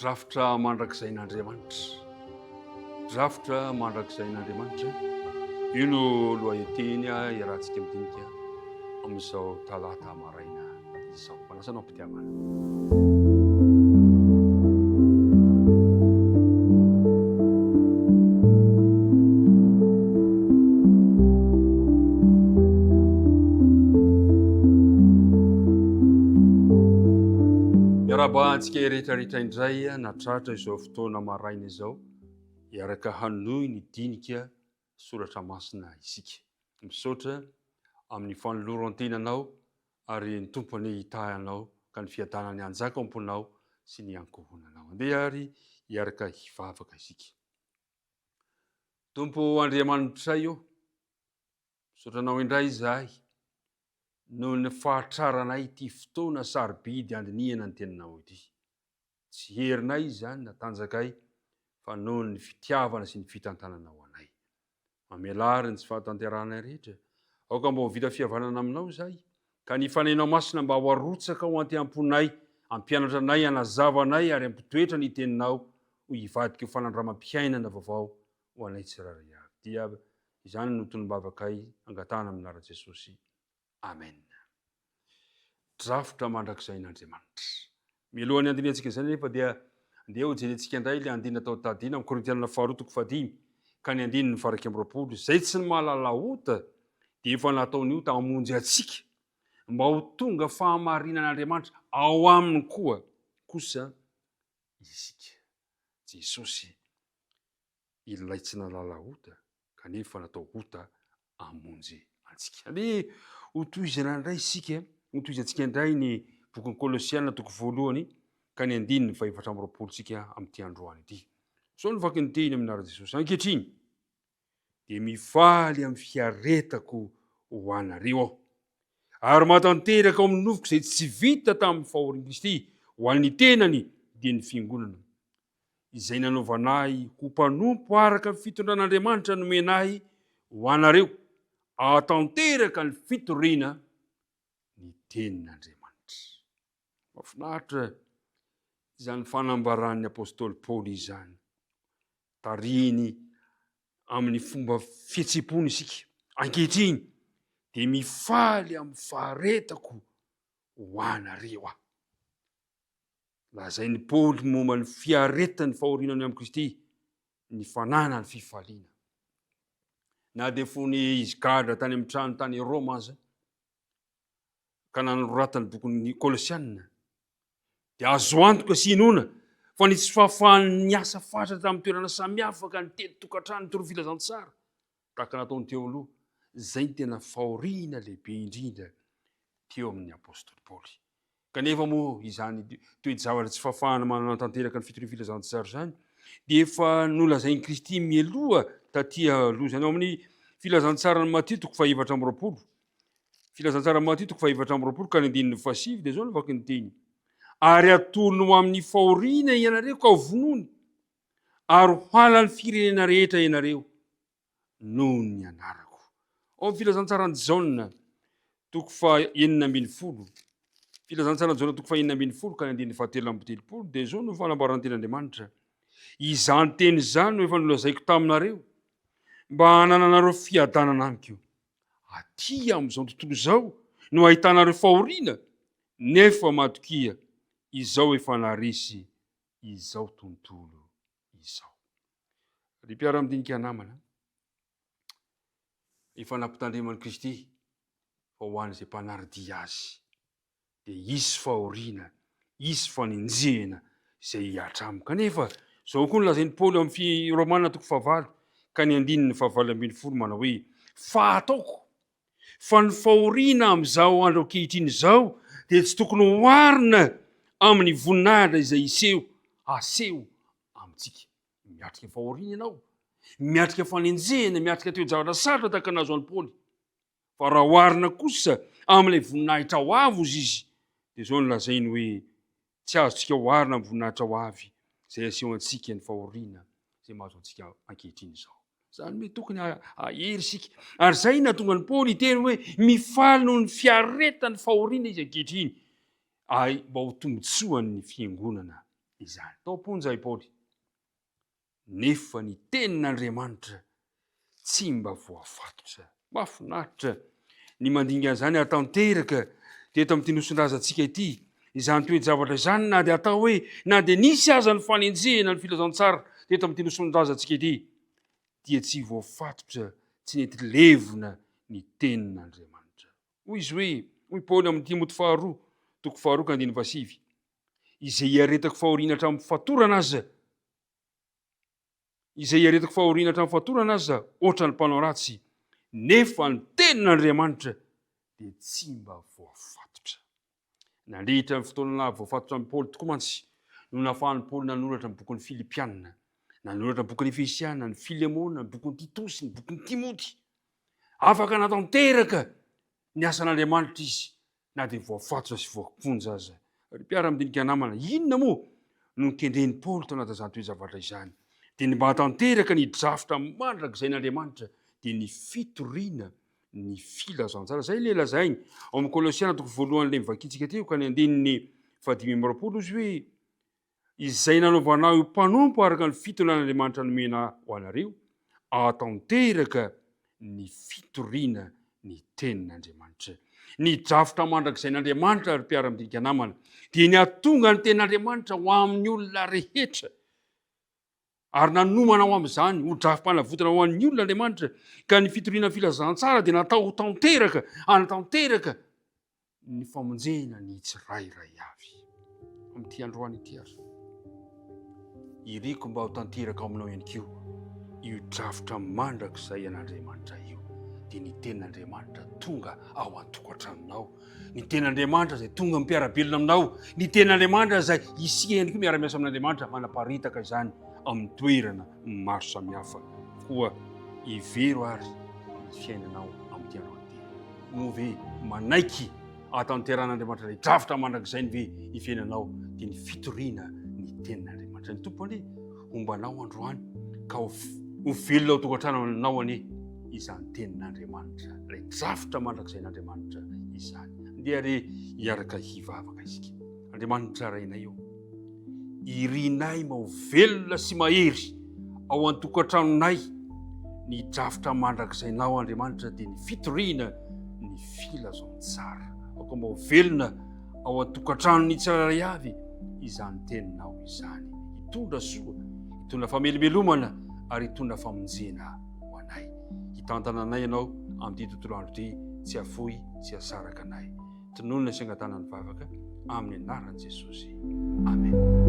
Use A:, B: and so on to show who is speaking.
A: Drafitra mandrakizay n'Andriamanitra. Drafitra mandrakizay n'Andriamanitra. Io no lohaheteny iarahantsika midinika amin'izao talata maraina izao. Manasanao am-pitiavana. Iarabahantsika rehetrarehetra indray natratra izao fotoana maraina izao, iaraka hanohy ny dinika soratra masina isika. Misaotra amin'ny fanoloran-tenanao ary ny tompony hitahanao ka ny fiadanany anjaka amponao sy ny ankohonanao. Andeha ary iaraka hivavaka isika. Tompo Andriamanitra io, misaotranao indray izahay noho ny fahatraranay ity fotoana sarobidy andinihana ny teninao ity. Tsy herinay izany natanjakay fa noho ny fitiavana sy ny fitantananao anay. Mamelary ny tsy fahatanteranay rehetra, aoka mba ho vita fihavanana aminao izahay, ka ny fanainao masina mba ho arotsaka ho anty-amponay, ampianatra anay, anazavanay ary ampitoetra ny teninao ho hivadika ho fanandramam-piainana vaovao ho anay tsirairay avy. Dia izany no tonom-bavakay angatana amin'ara Jesosy. Amen. Drafitra mandrakizay n'Andriamanitra. Mialohan'ny andiniantsika izany nefa dia andeha ho jerentsika indray ilay andina tao tadina amin'ny Korintianina 2:5 ka ny andininy 2:20, izay tsy ny mahalala ota dia efa nataony ota hamonjy atsika mba ho tonga fahamarinan'Andriamanitra ao aminy kosa isika. Jesosy ilay tsy nalala ota kanefa natao ota hamonjy antsika. Andeha ho tohizana indray isika, ho tohizantsika indray ny bokin'ny Kolosiana 1 ka ny andininy 4:20 sika amin'ity androany ity. Sao ny vaky ny teny amin'ara Jesosy. Ankehitriny dia mifaly amin'ny fiaretako ho anareo aho, ary matanteraka ao amin'ny nofoko izay tsy vita tamin'ny fahorian'i Kristy ho an'ny tenany dia ny fiangonana, izay nanaovanay ho mpanompo araka ny fitondran'Andriamanitra nomenay ho anareo, ahatanteraka ny fitoriana ny tenin'Andriamanitra. Mahafinaritra izany fanambaran'ny apôstôly Paoly izany. Tarihiny amin'ny fomba fihetsem-pony isika. Ankehitriny dia mifaly amin'ny faharetako ho anareo aho. Lazain'ny Paoly momba ny fiaretany fahorianany amin'ny Kristy, ny fananany fifaliana. Na dia fony izy gadra tany amin'ny trano tany Roma aza, ka nanoratany bokin'ny Kolosiana, dia azo antoka sy inona fa ny tsy fahafahan'ny asa fatra tamin'ny toerana samihafa ka ny tety tokantrano toro filazantsara tahaka nataony teo aloha, izay ny tena fahoriana lehibe indrindra teo amin'ny apôstôly Paoly. Kanefa moa izany toe-javatra tsy fahafahana manatanteraka ny fitoriana filazantsara zany dia efa nolazain'i Kristy mialoha taty aloha zany. Ao amin'ny filazantsara ny Matteo 4:20, filazantsara ny Matteo 4:20 ka ny andininy 7 dia zao no vaky ny teny: ary atolony ho amin'ny fahoriana ianareo ka ho vonony, ary ho halan'ny firenena rehetra ianareo noho ny anarako. Ao amin'ny filazantsara ny Jaona 9:20, filazantsara ny Jaona 9:20 ka ny andininy 7:30 dia zao no fanambarany ten'Andriamanitra: izany teny izany no efa nolazaiko taminareo mba hanananareo fiadanana amiko. Aty amin'izao tontolo izao no ahitanareo fahoriana, nefa matokia izao efa narisy izao tontolo izao. Ry mpiara-midinika namana, efa nampitandreman'i Kristy fa ho an'izay mpanaridia azy dia hisy fahoriana, hisy faninjehana izay hiatramo. Kanefa zao koa nolazain'ny Paoly amin'ny Romana 9:9 ka ny andininy 20 manao hoe: fa ataoko fa ny fahoriana amin'izao andro ankehitriny izao dia tsy tokony hoarina amin'ny voninahitra izay aseho amintsika. Miatrika fahoriana ianao, miatrika fanenjehana, miatrika toe-javatra sarotra tahaka nazo an'i Paoly. Fa raha hoarina kosa amin'ilay voninahitra ho avy ozy izy, dia zao no lazainy hoe tsy azontsika hoarina amin'ny voninahitra ho avy izay aseho antsika ny fahoriana izay mahazo antsika ankehitriny izao. Zany hoe tokony ahery isika. Ary zay nahatonga ny Paoly hiteny hoe mifaly noho ny fiaretany fahoriana izy ankehitriny, mba ho tombotsoan'ny fiangonana izany. Tao amponja i Paoly. Nefa ny tenin'Andriamanitra tsy mba voafatotra. Mahafinaritra ny mandinga zany atanteraka teto amin'ny tinoson-drazantsika ity. Izany toe-javatra izany na dia atao hoe na dia nisy aza ny fanenjehana ny filazantsara teto amin'ny tinoson-drazantsika ity, dia tsy voafatotra, tsy nety levona ny tenin'Andriamanitra. Hoy izy hoe, hoy Paoly amin'ny Timoty 2:2-5, izay iaretako fahoriana hatramin'ny fatorana aza, ohatra ny mpanao ratsy, nefa ny tenin'Andriamanitra dia tsy mba voafatotra. Nandrehitra ny fotoana voafatotra amin'ny Paoly tokoa mantsy no nahafahan'ny Paoly nanoratra ny bokin'ny Filipianina, nanoratra ny bokin'ny Efesiana, ny Filemona, ny bokin'ny Titosy, ny bokin'ny Timoty. Afaka natanteraka ny asan'Andriamanitra izy, na dia voafatotra sy voaponja aza. Ry mpiara-midinika namana, inona moa no nikendren'ny Paoly tao anatin'izany toe-javatra izany? Dia ny mba hatanteraka ny drafitra mandrakizay n'Andriamanitra dia ny fitoriana ny filazantsara. Zay le lazainy ao amin'ny Kolosiana 1:1 teo ka ny 5:20 izy hoe, izay nanaovanao io mpanompo araka ny fitolan'Andriamanitra nomena ho anareo, hatanteraka ny fitoriana ny tenin'Andriamanitra. Ny drafitra mandrakizay n'Andriamanitra ry mpiara-midinika namana dia ny atonga ny tenin'Andriamanitra ho amin'ny olona rehetra, ary nanomana ho amin'izany ho drafim-panavotana ho an'ny olona Andriamanitra. Ka ny fitoriana filazantsara dia natao tanteraka, anatanteraka ny famonjena ny tsirairay avy. Amin'ity androany ity ary, iriko mba ho tanteraka aminao ihany koa io drafitra mandrakizay an'Andriamanitra io. Dia ny tenin'Andriamanitra tonga ao an-tokantranonao, ny tenin'Andriamanitra izay tonga mipiarabelona aminao, ny tenin'Andriamanitra izay isika ihany koa miara-miasa amin'Andriamanitra manaparitaka izany amin'ny toerana maro samihafa. Koa ivero ary ny fiainanao amin'ity andro ity. No ve manaiky atanteran'Andriamanitra ilay drafitra mandrakizay ve ny fiainanao, dia ny fitoriana ny tenin'Andriamanitra. Ny tompony ombanao androany ka ho velona ao tokantranonao anie, izany tenin'Andriamanitra, ilay drafitra mandrakizay n'Andriamanitra izany. Dia re hiaraka hivavaka isika. Andriamanitra rainay eo, irinay mba ho velona sy mahery ao an-tokantranonay ny drafitra mandrakizainao Andriamanitra, dia ny fitoriana ny filazantsara. Aoka mba ho velona ao an-tokantranony tsirairay avy izany teninao izany. Hitondra soa, hitondra famelomelomana ary hitondra famonjena ho anay. Hitantana anay ianao amin'ity tontolo andro ity, tsy afoy, tsy asaraka anay. Tononona sy angatana ny vavaka amin'ny anaran'i Jesosy. Amen.